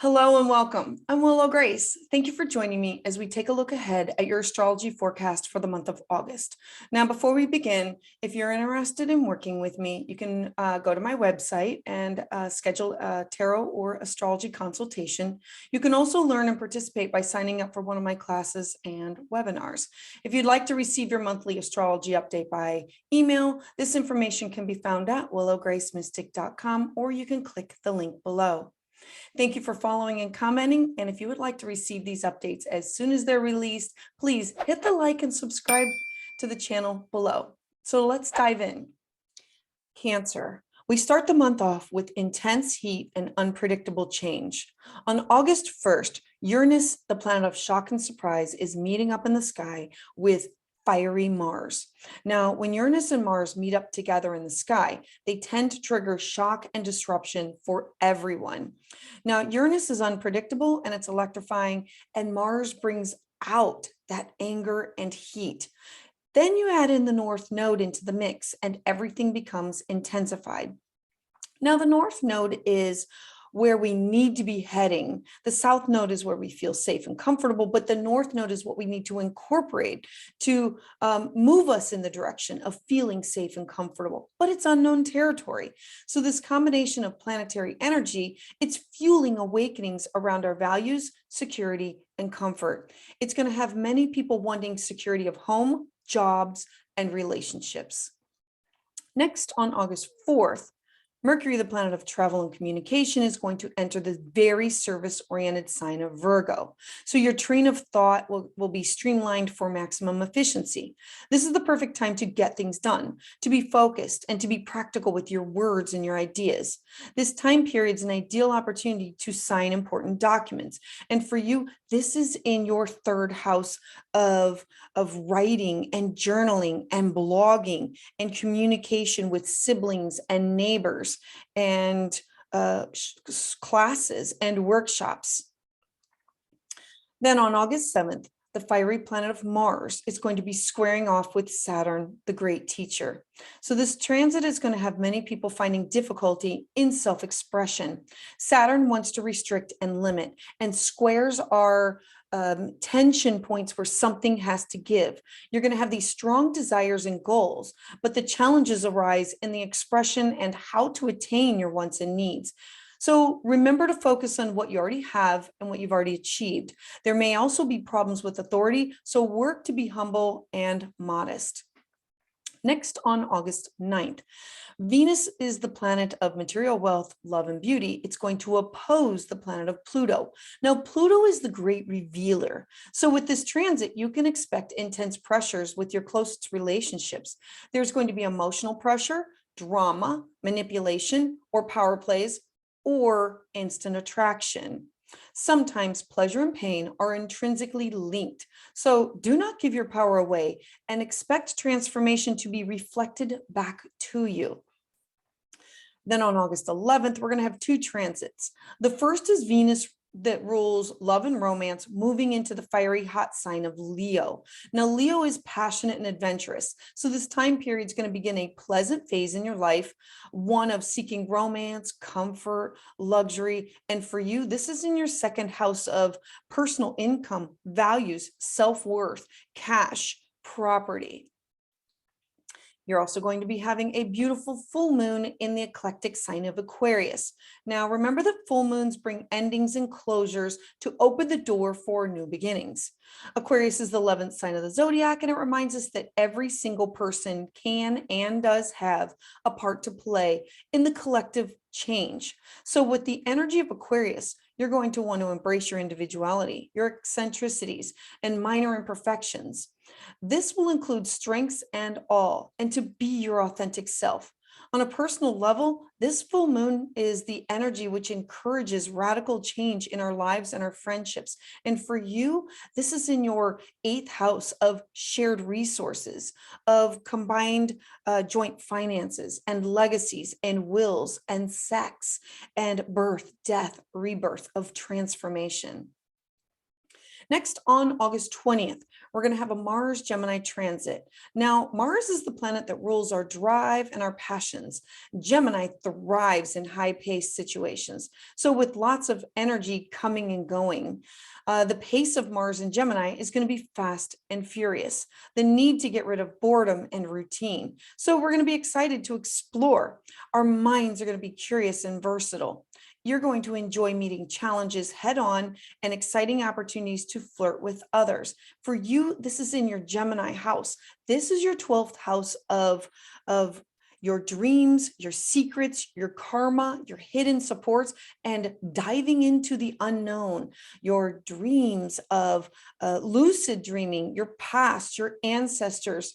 Hello and welcome. I'm Willow Grace. Thank you for joining me as we take a look ahead at your astrology forecast for the month of August. Now, before we begin, if you're interested in working with me, you can go to my website and schedule a tarot or astrology consultation. You can also learn and participate by signing up for one of my classes and webinars. If you'd like to receive your monthly astrology update by email, this information can be found at willowgracemystic.com, or you can click the link below. Thank you for following and commenting. And if you would like to receive these updates as soon as they're released, please hit the like and subscribe to the channel below. So let's dive in. Cancer. We start the month off with intense heat and unpredictable change. On August 1st, Uranus, the planet of shock and surprise, is meeting up in the sky with fiery Mars. Now, when Uranus and Mars meet up together in the sky, they tend to trigger shock and disruption for everyone. Now, Uranus is unpredictable and it's electrifying, and Mars brings out that anger and heat. Then you add in the North Node into the mix and everything becomes intensified. Now, the North Node is where we need to be heading. The South Node is where we feel safe and comfortable, but the North Node is what we need to incorporate to move us in the direction of feeling safe and comfortable, but it's unknown territory. So this combination of planetary energy, it's fueling awakenings around our values, security, and comfort. It's going to have many people wanting security of home, jobs, and relationships. Next, on August 4th, Mercury, the planet of travel and communication, is going to enter the very service-oriented sign of Virgo. So your train of thought will be streamlined for maximum efficiency. This is the perfect time to get things done, to be focused, and to be practical with your words and your ideas. This time period is an ideal opportunity to sign important documents. And for you, this is in your third house of writing and journaling and blogging and communication with siblings and neighbors and classes and workshops. Then on August 7th, the fiery planet of Mars is going to be squaring off with Saturn, the great teacher. So this transit is going to have many people finding difficulty in self-expression. Saturn wants to restrict and limit, and squares are tension points where something has to give. You're going to have these strong desires and goals, but the challenges arise in the expression and how to attain your wants and needs. So remember to focus on what you already have and what you've already achieved. There may also be problems with authority, so work to be humble and modest. Next, on August 9th, Venus is the planet of material wealth, love, and beauty. It's going to oppose the planet of Pluto. Now, Pluto is the great revealer. So with this transit, you can expect intense pressures with your closest relationships. There's going to be emotional pressure, drama, manipulation, or power plays, or instant attraction. Sometimes pleasure and pain are intrinsically linked. So do not give your power away and expect transformation to be reflected back to you. Then on August 11th, we're going to have two transits. The first is Venus that rules love and romance, moving into the fiery hot sign of Leo. Now, Leo is passionate and adventurous. So this time period is going to begin a pleasant phase in your life, one of seeking romance, comfort, luxury. And for you, this is in your second house of personal income, values, self-worth, cash, property. You're also going to be having a beautiful full moon in the eclectic sign of Aquarius. Now, remember that full moons bring endings and closures to open the door for new beginnings. Aquarius is the 11th sign of the zodiac, and it reminds us that every single person can and does have a part to play in the collective change. So with the energy of Aquarius, you're going to want to embrace your individuality, your eccentricities, and minor imperfections. This will include strengths and all, and to be your authentic self. On a personal level, this full moon is the energy which encourages radical change in our lives and our friendships. And for you, this is in your 8th house of shared resources, of combined joint finances and legacies and wills and sex and birth, death, rebirth, of transformation. Next, on August 20th, we're going to have a Mars Gemini transit. Now, Mars is the planet that rules our drive and our passions. Gemini thrives in high-paced situations. So with lots of energy coming and going, the pace of Mars in Gemini is going to be fast and furious. The need to get rid of boredom and routine. So we're going to be excited to explore. Our minds are going to be curious and versatile. You're going to enjoy meeting challenges head on and exciting opportunities to flirt with others. For you, this is in your Gemini house. This is your 12th house of your dreams, your secrets, your karma, your hidden supports, and diving into the unknown, your dreams of lucid dreaming, your past, your ancestors,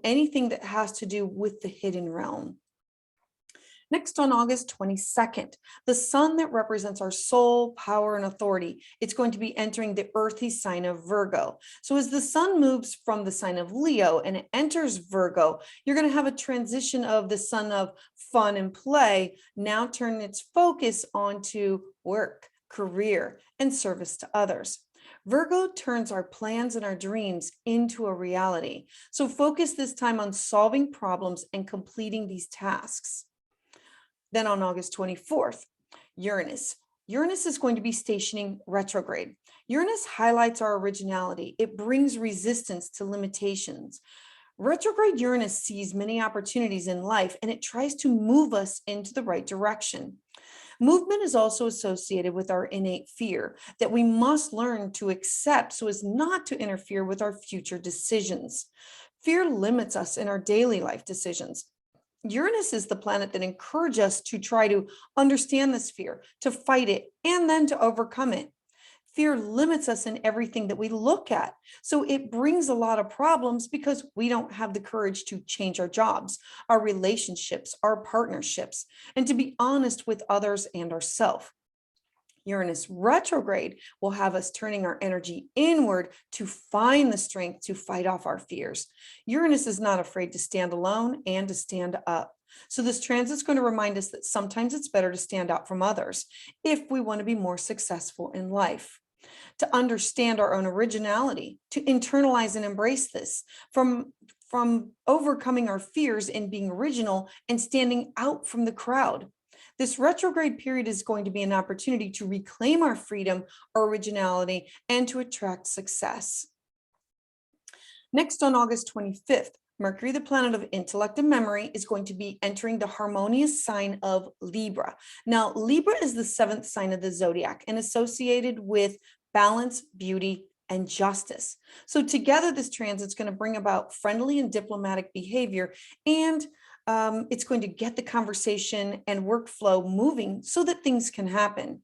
anything that has to do with the hidden realm. Next, on August 22nd, the sun that represents our soul, power, and authority, it's going to be entering the earthy sign of Virgo. So as the sun moves from the sign of Leo and it enters Virgo, you're going to have a transition of the sun of fun and play now turn its focus onto work, career, and service to others. Virgo turns our plans and our dreams into a reality. So focus this time on solving problems and completing these tasks. Then on August 24th, Uranus. Uranus is going to be stationing retrograde. Uranus highlights our originality. It brings resistance to limitations. Retrograde Uranus sees many opportunities in life and it tries to move us into the right direction. Movement is also associated with our innate fear that we must learn to accept so as not to interfere with our future decisions. Fear limits us in our daily life decisions. Uranus is the planet that encourages us to try to understand this fear, to fight it, and then to overcome it. Fear limits us in everything that we look at. So it brings a lot of problems because we don't have the courage to change our jobs, our relationships, our partnerships, and to be honest with others and ourselves. Uranus retrograde will have us turning our energy inward to find the strength to fight off our fears. Uranus is not afraid to stand alone and to stand up. So this transit is going to remind us that sometimes it's better to stand out from others if we want to be more successful in life. To understand our own originality, to internalize and embrace this, from overcoming our fears and being original and standing out from the crowd. This retrograde period is going to be an opportunity to reclaim our freedom, our originality, and to attract success. Next, on August 25th, Mercury, the planet of intellect and memory, is going to be entering the harmonious sign of Libra. Now, Libra is the 7th sign of the zodiac and associated with balance, beauty, and justice. So together, this transit is going to bring about friendly and diplomatic behavior, and it's going to get the conversation and workflow moving so that things can happen.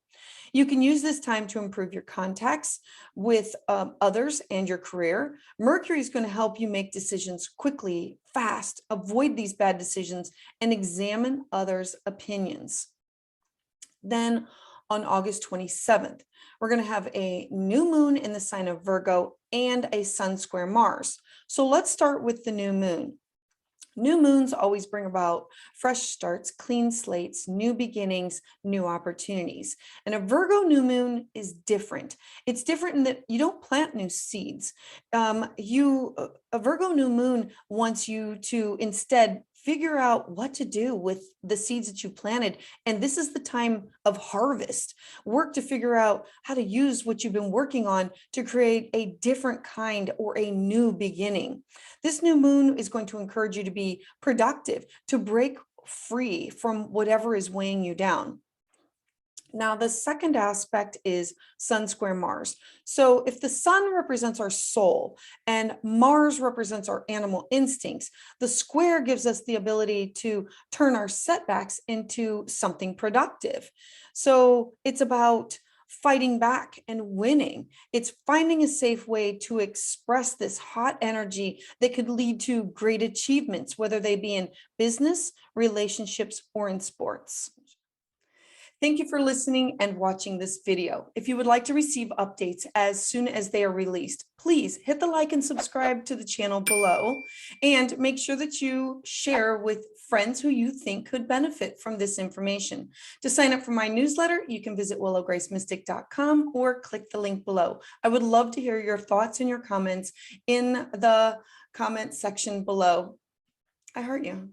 You can use this time to improve your contacts with others and your career. Mercury is going to help you make decisions quickly, fast, avoid these bad decisions, and examine others' opinions. Then on August 27th, we're going to have a new moon in the sign of Virgo and a sun square Mars. So let's start with the new moon. New moons always bring about fresh starts, clean slates, new beginnings, new opportunities. And a Virgo new moon is different. It's different in that you don't plant new seeds. A Virgo new moon wants you to instead figure out what to do with the seeds that you planted. And this is the time of harvest. Work to figure out how to use what you've been working on to create a different kind or a new beginning. This new moon is going to encourage you to be productive, to break free from whatever is weighing you down. Now, the second aspect is sun square Mars. So if the sun represents our soul and Mars represents our animal instincts, the square gives us the ability to turn our setbacks into something productive. So it's about fighting back and winning. It's finding a safe way to express this hot energy that could lead to great achievements, whether they be in business, relationships, or in sports. Thank you for listening and watching this video. If you would like to receive updates as soon as they are released, please hit the like and subscribe to the channel below, and make sure that you share with friends who you think could benefit from this information. To sign up for my newsletter, you can visit willowgracemystic.com or click the link below. I would love to hear your thoughts and your comments in the comment section below. I heart you.